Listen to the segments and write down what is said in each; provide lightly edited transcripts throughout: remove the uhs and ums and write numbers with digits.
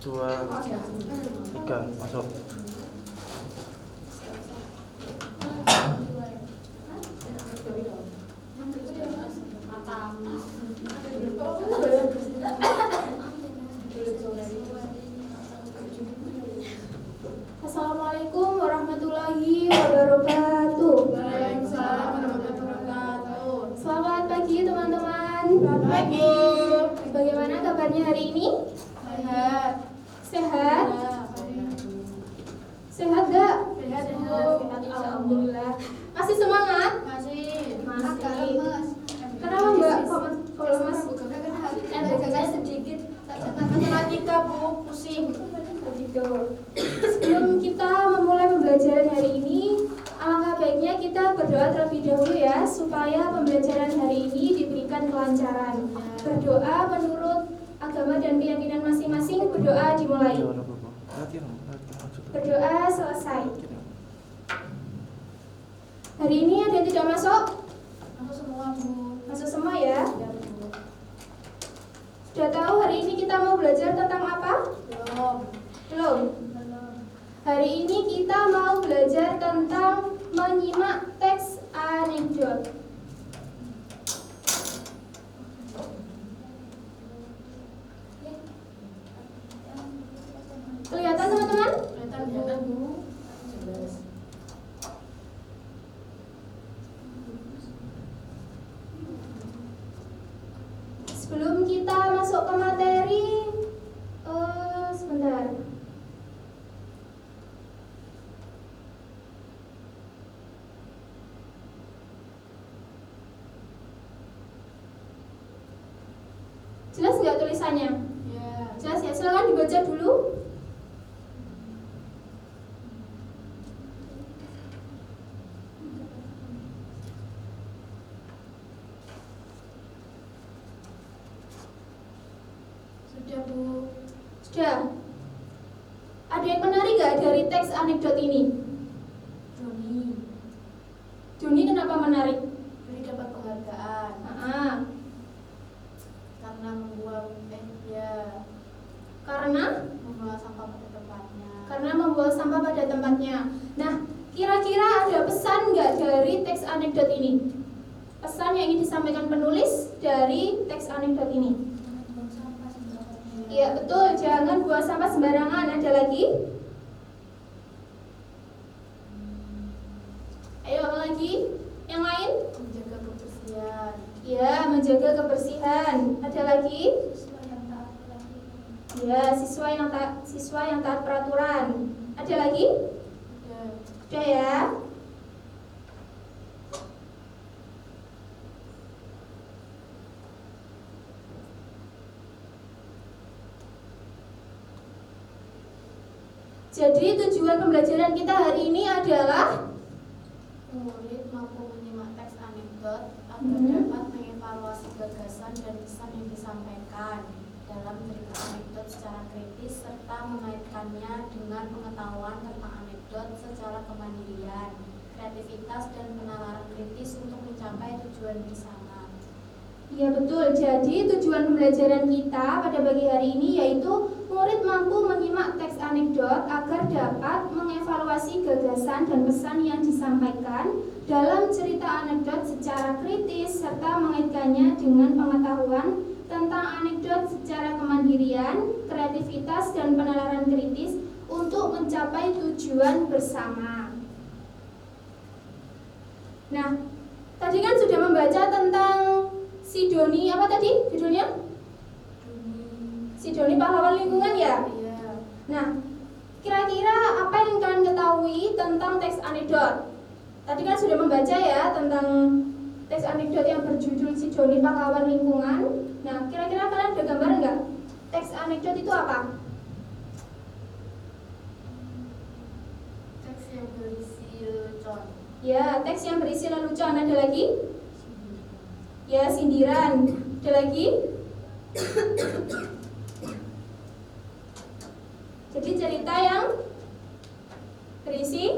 2, 3, masuk. Assalamualaikum warahmatullahi wabarakatuh. Waalaikumsalam warahmatullahi wabarakatuh. Selamat pagi teman-teman. Selamat pagi. Bagaimana kabarnya hari ini? Sehat. Sehat? Sehat gak? Sehat, Bu. Alhamdulillah. Masih semangat? Masih. Masih. Kenapa Mbak? Kok lemas? Agak sedikit. Matematika, Bu, pusing. Sebelum kita memulai pembelajaran hari ini, alangkah baiknya kita berdoa terlebih dahulu ya, supaya pembelajaran hari ini diberikan kelancaran. Berdoa menurut agama dan keyakinan masing-masing. Berdoa dimulai. Berdoa selesai. Hari ini ada yang tidak masuk? Masuk semua, Bu. Masuk semua ya. Ya, Bu. Sudah tahu hari ini kita mau belajar tentang apa? Belum. Belum. Hari ini kita mau belajar tentang menyimak teks anekdot. Kelihatan teman-teman? Kelihatan, Bu. Jelas. Sebelum kita masuk ke materi, sebentar. Jelas nggak tulisannya? Ya. Jelas ya, silakan dibaca dulu. Sudah, Bu. Sudah. Ada yang menarik nggak dari teks anekdot ini? Joni. Joni kenapa menarik? Joni dapat penghargaan karena membuang Karena membuang sampah pada tempatnya. membuang sampah pada tempatnya. Nah, kira-kira ada pesan nggak dari teks anekdot ini? Pesan yang ingin disampaikan penulis dari teks anekdot ini? Membuang sampah sembarangan. Iya betul, jangan buang sampah sembarangan. Ada lagi? Ayo apa lagi? Yang lain? Menjaga kebersihan. Ya, menjaga kebersihan. Ada lagi? Siswa yang taat peraturan. Ya, siswa yang taat peraturan. Ada lagi? Sudah. Sudah ya. Jadi tujuan pembelajaran kita hari ini adalah Murid mampu menyimak teks anekdot agar Hmm. dapat mengevaluasi gagasan dan pesan yang disampaikan dalam cerita anekdot secara kritis serta mengaitkannya dengan pengetahuan tentang anekdot secara kemandirian, kreativitas dan penalaran kritis untuk mencapai tujuan bersama. ya betul. Jadi tujuan pembelajaran kita pada pagi hari ini yaitu murid mampu menyimak teks anekdot agar dapat mengevaluasi gagasan dan pesan yang disampaikan dalam cerita anekdot secara kritis serta mengaitkannya dengan pengetahuan tentang anekdot secara kemandirian, kreativitas dan penalaran kritis untuk mencapai tujuan bersama. Nah, tadi kan sudah membaca tentang si Doni, apa tadi judulnya? Si Doni pahlawan lingkungan ya? Iya. Nah, kira-kira apa yang kalian ketahui tentang teks anekdot? Tadi kan sudah membaca ya tentang teks anekdot yang berjudul si Doni pahlawan lingkungan. Nah, kira-kira kalian ada gambaran nggak? Teks anekdot itu apa? Teks yang berisi lelucon. Ya, teks yang berisi lelucon. Ada lagi? Ya, sindiran. Ada lagi? Jadi cerita yang berisi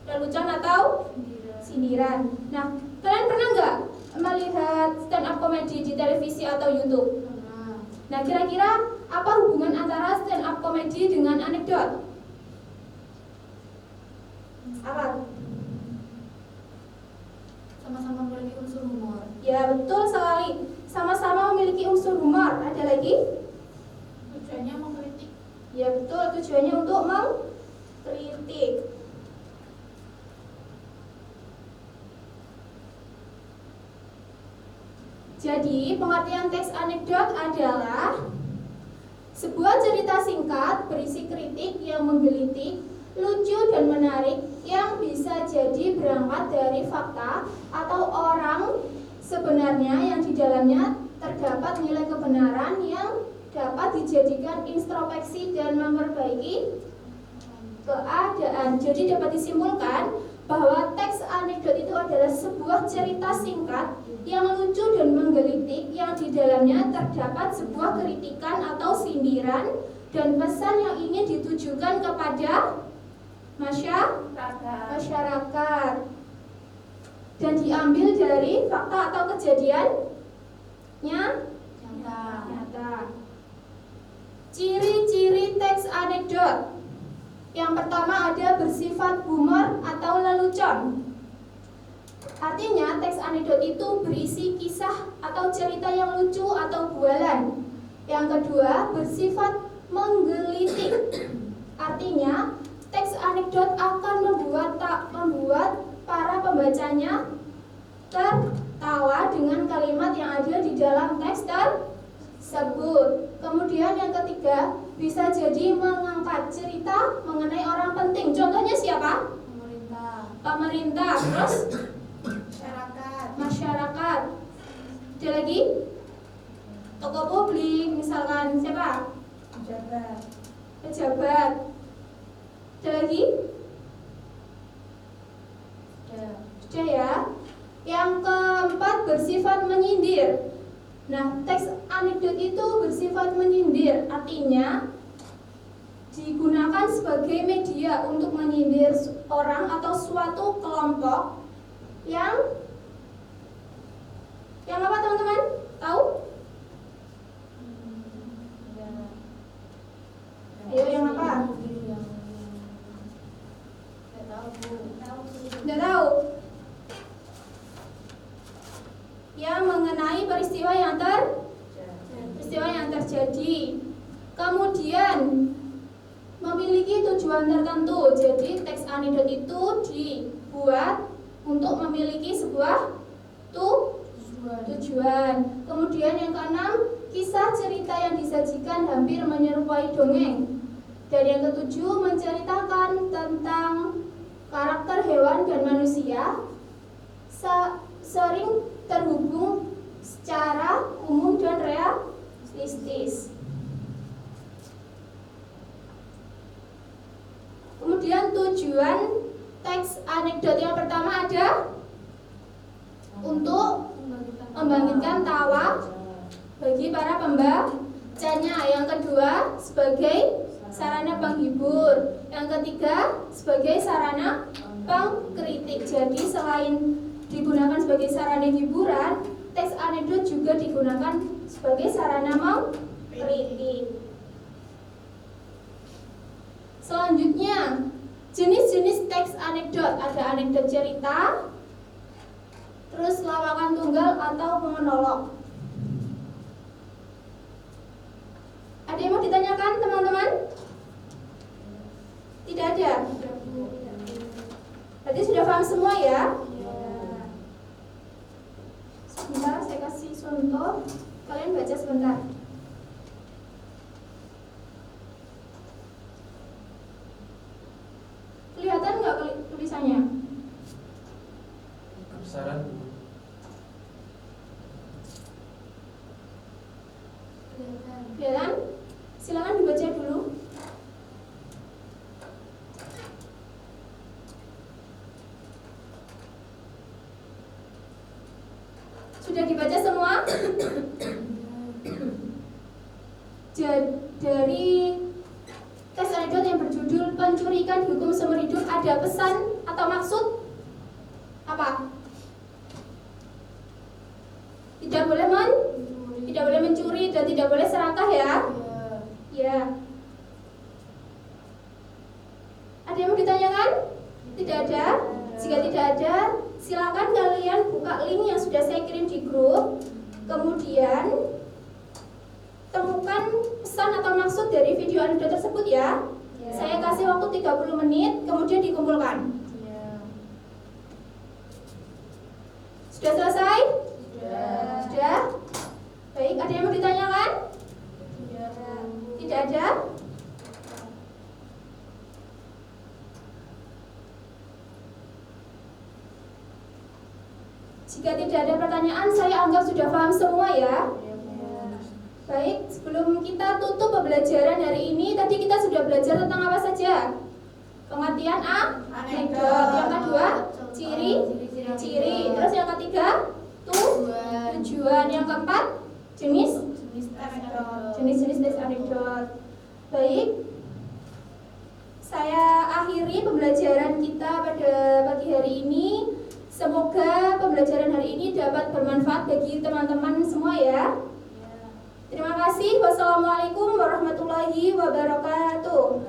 lelucon atau sindiran. Nah, kalian pernah nggak melihat stand up komedi di televisi atau YouTube? Nah, Nah, kira-kira apa hubungan antara stand up komedi dengan anekdot? Apa? Sama-sama memiliki unsur humor. Ya, betul sekali. Sama-sama memiliki unsur humor. Ada lagi? Tujuannya mengkritik. Ya, betul. Tujuannya untuk mengkritik. Jadi, pengertian teks anekdot adalah sebuah cerita singkat berisi kritik yang menggelitik, lucu dan menarik yang bisa jadi berangkat dari fakta atau orang sebenarnya yang di dalamnya terdapat nilai kebenaran yang dapat dijadikan introspeksi dan memperbaiki keadaan. Jadi dapat disimpulkan bahwa teks anekdot itu adalah sebuah cerita singkat yang lucu dan menggelitik yang di dalamnya terdapat sebuah kritikan atau sindiran dan pesan yang ingin ditujukan kepada masyarakat dan diambil dari fakta atau kejadiannya nyata. Ciri-ciri teks anekdot. Yang pertama ada bersifat humor atau lelucon. Artinya teks anekdot itu berisi kisah atau cerita yang lucu atau bualan. Yang kedua bersifat menggelitik. Artinya teks anekdot akan membuat para pembacanya tertawa dengan kalimat yang ada di dalam teks tersebut. Kemudian yang ketiga bisa jadi mengangkat cerita mengenai orang penting. Contohnya siapa? Pemerintah. Terus masyarakat. Ada lagi? Tokoh publik, misalkan siapa? Pejabat. Ada lagi? Sudah ya. Yang keempat bersifat menyindir. Nah, teks anekdot itu bersifat menyindir. Artinya digunakan sebagai media untuk menyindir orang atau suatu kelompok yang apa teman-teman? Tahu? Ayo yang apa? Tidak tahu. Yang mengenai peristiwa yang terjadi. Kemudian memiliki tujuan tertentu. Jadi teks anekdot itu dibuat untuk memiliki sebuah tujuan. Kemudian yang keenam, kisah cerita yang disajikan hampir menyerupai dongeng. Dan yang ketujuh, menceritakan tentang karakter hewan dan manusia sering terhubung secara umum dan realistis. Kemudian tujuan teks anekdot yang pertama ada untuk membangkitkan tawa bagi para pembacanya. Yang kedua sebagai sarana penghibur. Yang ketiga sebagai sarana pengkritik. Jadi selain digunakan sebagai sarana hiburan, teks anekdot juga digunakan sebagai sarana mengkritik. Selanjutnya, jenis-jenis teks anekdot. Ada anekdot cerita, terus lawakan tunggal atau monolog. Ada yang mau ditanyakan teman-teman? Tidak ada? Berarti sudah paham semua ya? Sebentar, saya kasih contoh. Kalian baca sebentar. Kelihatan nggak tulisannya? Kebesaran. Kelihatan? Silakan dibaca dulu. Sudah dibaca semua? Dari teks anekdot yang berjudul Pencuri Ikan Dihukum Seumur Hidup ada pesan atau maksud apa? Tidak boleh mencuri dan tidak boleh serakah ya? Ya. Jika tidak ada, silakan kalian buka link yang sudah saya kirim di grup. Kemudian temukan pesan atau maksud dari video anekdot tersebut ya. Saya kasih waktu 30 menit, kemudian dikumpulkan. Sudah selesai? Sudah? Baik, ada yang mau ditanyakan? Tidak ada? Jika tidak ada pertanyaan, saya anggap sudah paham semua ya. Baik, sebelum kita tutup pembelajaran hari ini, tadi kita sudah belajar tentang apa saja? Pengertian anekdot. Yang kedua, ciri. Terus yang ketiga, tujuan. Yang keempat, jenis-jenis teks anekdot. Baik, saya akhiri pembelajaran kita pada pagi hari ini. Semoga pembelajaran hari ini dapat bermanfaat bagi teman-teman semua ya. Terima kasih. Wassalamualaikum warahmatullahi wabarakatuh.